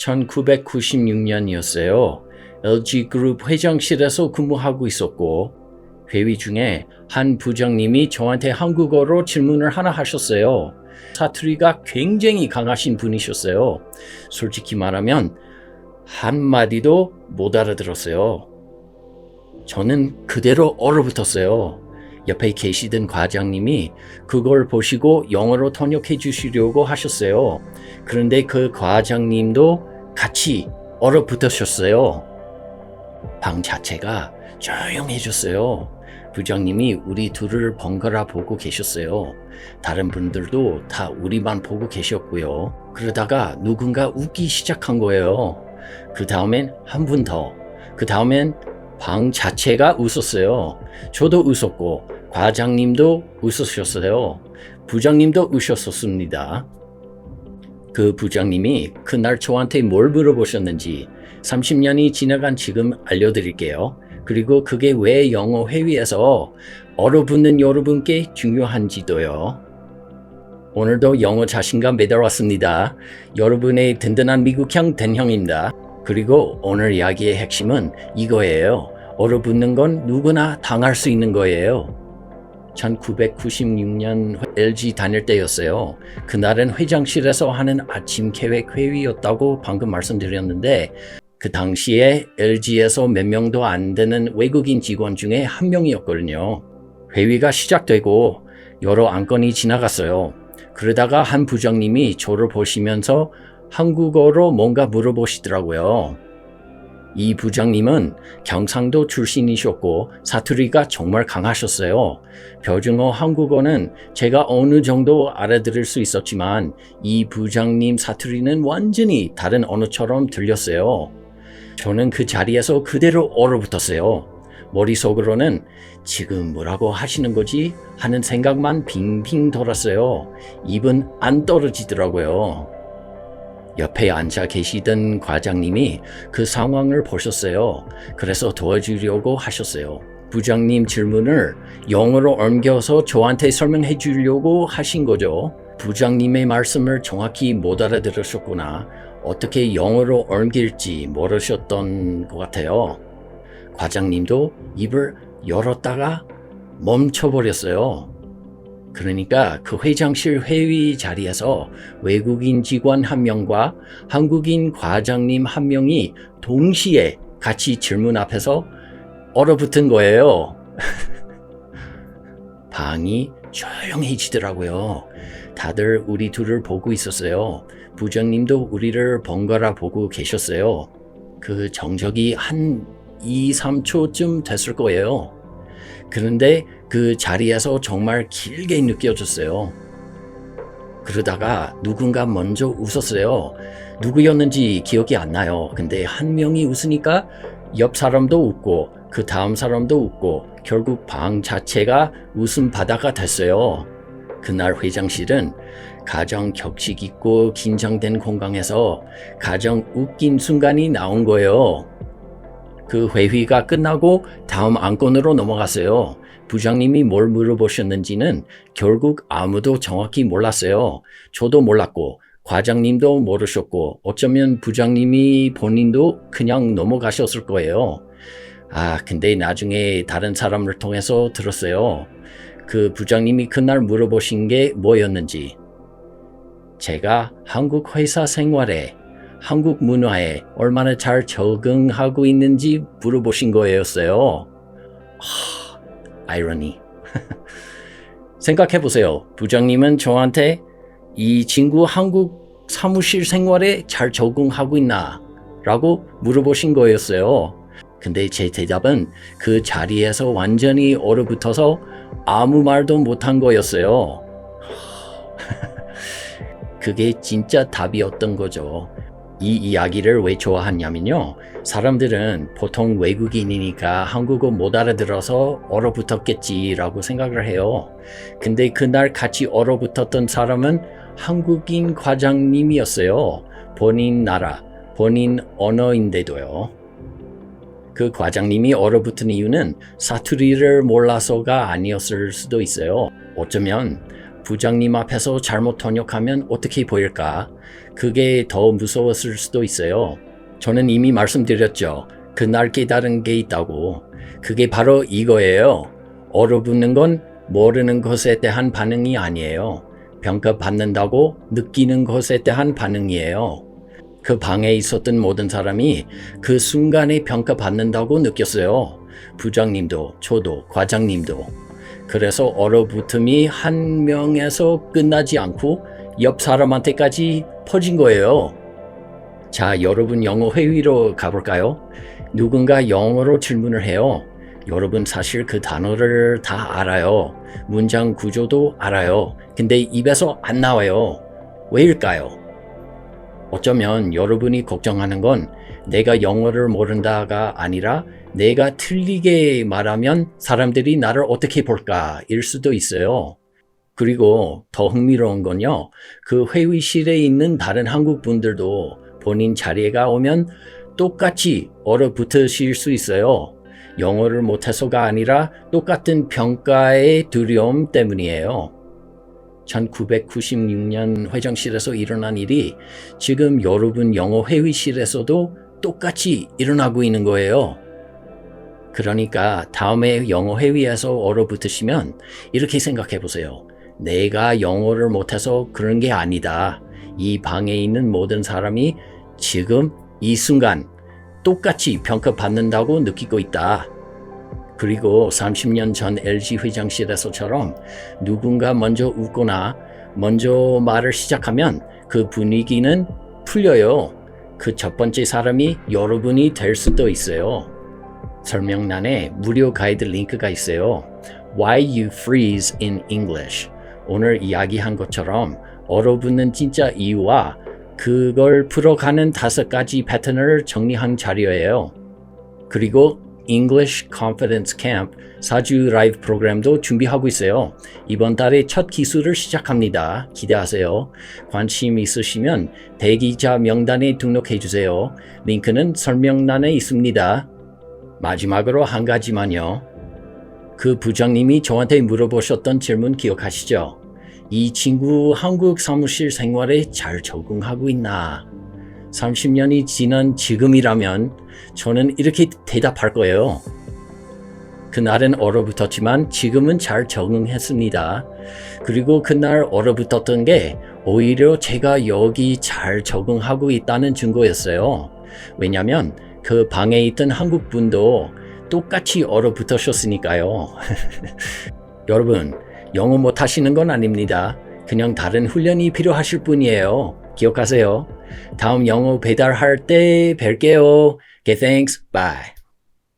1996년이었어요. LG그룹 회장실에서 근무하고 있었고 회의 중에 한 부장님이 저한테 한국어로 질문을 하나 하셨어요. 사투리가 굉장히 강하신 분이셨어요. 솔직히 말하면 한마디도 못 알아들었어요. 저는 그대로 얼어붙었어요. 옆에 계시던 과장님이 그걸 보시고 영어로 통역해 주시려고 하셨어요. 그런데 그 과장님도 같이 얼어붙으셨어요. 방 자체가 조용해졌어요. 부장님이 우리 둘을 번갈아 보고 계셨어요. 다른 분들도 다 우리만 보고 계셨고요. 그러다가 누군가 웃기 시작한 거예요. 그 다음엔 한 분 더. 그 다음엔 방 자체가 웃었어요. 저도 웃었고 과장님도 웃으셨어요. 부장님도 웃으셨습니다. 그 부장님이 그날 저한테 뭘 물어보셨는지 30년이 지나간 지금 알려드릴게요. 그리고 그게 왜 영어 회의에서 얼어붙는 여러분께 중요한지도요. 오늘도 영어 자신감 매달왔습니다. 여러분의 든든한 미국형 댄형입니다. 그리고 오늘 이야기의 핵심은 이거예요. 얼어붙는 건 누구나 당할 수 있는 거예요. 1996년 LG 다닐 때였어요. 그날은 회장실에서 하는 아침 계획 회의였다고 방금 말씀드렸는데 그 당시에 LG에서 몇 명도 안 되는 외국인 직원 중에 한 명이었거든요. 회의가 시작되고 여러 안건이 지나갔어요. 그러다가 한 부장님이 저를 보시면서 한국어로 뭔가 물어보시더라고요. 이 부장님은 경상도 출신이셨고 사투리가 정말 강하셨어요. 표준어 한국어는 제가 어느 정도 알아들을 수 있었지만 이 부장님 사투리는 완전히 다른 언어처럼 들렸어요. 저는 그 자리에서 그대로 얼어붙었어요. 머릿속으로는 지금 뭐라고 하시는 거지? 하는 생각만 빙빙 돌았어요. 입은 안 떨어지더라고요. 옆에 앉아 계시던 과장님이 그 상황을 보셨어요. 그래서 도와주려고 하셨어요. 부장님 질문을 영어로 옮겨서 저한테 설명해 주려고 하신 거죠. 부장님의 말씀을 정확히 못 알아들으셨구나. 어떻게 영어로 옮길지 모르셨던 것 같아요. 과장님도 입을 열었다가 멈춰버렸어요. 그러니까 그 회장실 회의 자리에서 외국인 직원 한 명과 한국인 과장님 한 명이 동시에 같이 질문 앞에서 얼어붙은 거예요. 방이 조용해지더라고요. 다들 우리 둘을 보고 있었어요. 부장님도 우리를 번갈아 보고 계셨어요. 그 정적이 한 2, 3초쯤 됐을 거예요. 그런데 그 자리에서 정말 길게 느껴졌어요. 그러다가 누군가 먼저 웃었어요. 누구였는지 기억이 안 나요. 근데 한 명이 웃으니까 옆 사람도 웃고 그 다음 사람도 웃고 결국 방 자체가 웃음 바다가 됐어요. 그날 회장실은 가장 격식 있고 긴장된 공간에서 가장 웃긴 순간이 나온 거예요. 그 회의가 끝나고 다음 안건으로 넘어갔어요. 부장님이 뭘 물어보셨는지는 결국 아무도 정확히 몰랐어요. 저도 몰랐고 과장님도 모르셨고 어쩌면 부장님이 본인도 그냥 넘어가셨을 거예요. 근데 나중에 다른 사람을 통해서 들었어요. 그 부장님이 그날 물어보신 게 뭐였는지. 제가 한국 회사 생활에 한국 문화에 얼마나 잘 적응하고 있는지 물어보신 거였어요. 아이러니. 생각해보세요. 부장님은 저한테 이 친구 한국 사무실 생활에 잘 적응하고 있나? 라고 물어보신 거였어요. 근데 제 대답은 그 자리에서 완전히 얼어붙어서 아무 말도 못한 거였어요. 그게 진짜 답이었던 거죠. 이 이야기를 왜 좋아하냐면요. 사람들은 보통 외국인이니까 한국어 못 알아들어서 얼어붙었겠지라고 생각을 해요. 근데 그날 같이 얼어붙었던 사람은 한국인 과장님이었어요. 본인 나라, 본인 언어인데도요. 그 과장님이 얼어붙은 이유는 사투리를 몰라서가 아니었을 수도 있어요. 어쩌면 부장님 앞에서 잘못 번역하면 어떻게 보일까? 그게 더 무서웠을 수도 있어요. 저는 이미 말씀드렸죠. 그날 깨달은 게 있다고. 그게 바로 이거예요. 얼어붙는 건 모르는 것에 대한 반응이 아니에요. 평가받는다고 느끼는 것에 대한 반응이에요. 그 방에 있었던 모든 사람이 그 순간에 평가받는다고 느꼈어요. 부장님도, 저도, 과장님도. 그래서 얼어붙음이 한 명에서 끝나지 않고 옆 사람한테까지 퍼진 거예요. 자, 여러분 영어 회의로 가볼까요? 누군가 영어로 질문을 해요. 여러분 사실 그 단어를 다 알아요. 문장 구조도 알아요. 근데 입에서 안 나와요. 왜일까요? 어쩌면 여러분이 걱정하는 건 내가 영어를 모른다가 아니라 내가 틀리게 말하면 사람들이 나를 어떻게 볼까 일 수도 있어요. 그리고 더 흥미로운 건요. 그 회의실에 있는 다른 한국 분들도 본인 자리가 오면 똑같이 얼어붙으실 수 있어요. 영어를 못해서가 아니라 똑같은 평가의 두려움 때문이에요. 1996년 회장실에서 일어난 일이 지금 여러분 영어 회의실에서도 똑같이 일어나고 있는 거예요. 그러니까 다음에 영어 회의에서 얼어붙으시면 이렇게 생각해 보세요. 내가 영어를 못해서 그런 게 아니다. 이 방에 있는 모든 사람이 지금 이 순간 똑같이 평가받는다고 느끼고 있다. 그리고 30년 전 LG 회장실에서처럼 누군가 먼저 웃거나 먼저 말을 시작하면 그 분위기는 풀려요. 그 첫 번째 사람이 여러분이 될 수도 있어요. 설명란에 무료 가이드 링크가 있어요. Why you freeze in English. 오늘 이야기한 것처럼 얼어붙는 진짜 이유와 그걸 풀어가는 5가지 패턴을 정리한 자료예요. 그리고 English Confidence Camp 4주 라이브 프로그램도 준비하고 있어요. 이번 달에 첫 기술을 시작합니다. 기대하세요. 관심 있으시면 대기자 명단에 등록해 주세요. 링크는 설명란에 있습니다. 마지막으로 한 가지만요. 그 부장님이 저한테 물어보셨던 질문 기억하시죠? 이 친구 한국 사무실 생활에 잘 적응하고 있나? 30년이 지난 지금이라면 저는 이렇게 대답할 거예요. 그날은 얼어붙었지만 지금은 잘 적응했습니다. 그리고 그날 얼어붙었던 게 오히려 제가 여기 잘 적응하고 있다는 증거였어요. 왜냐하면 그 방에 있던 한국 분도 똑같이 얼어붙으셨으니까요. 여러분, 영어 못하시는 건 아닙니다. 그냥 다른 훈련이 필요하실 뿐이에요. 기억하세요. 다음 영어 배달할 때 뵐게요. Okay, thanks. Bye.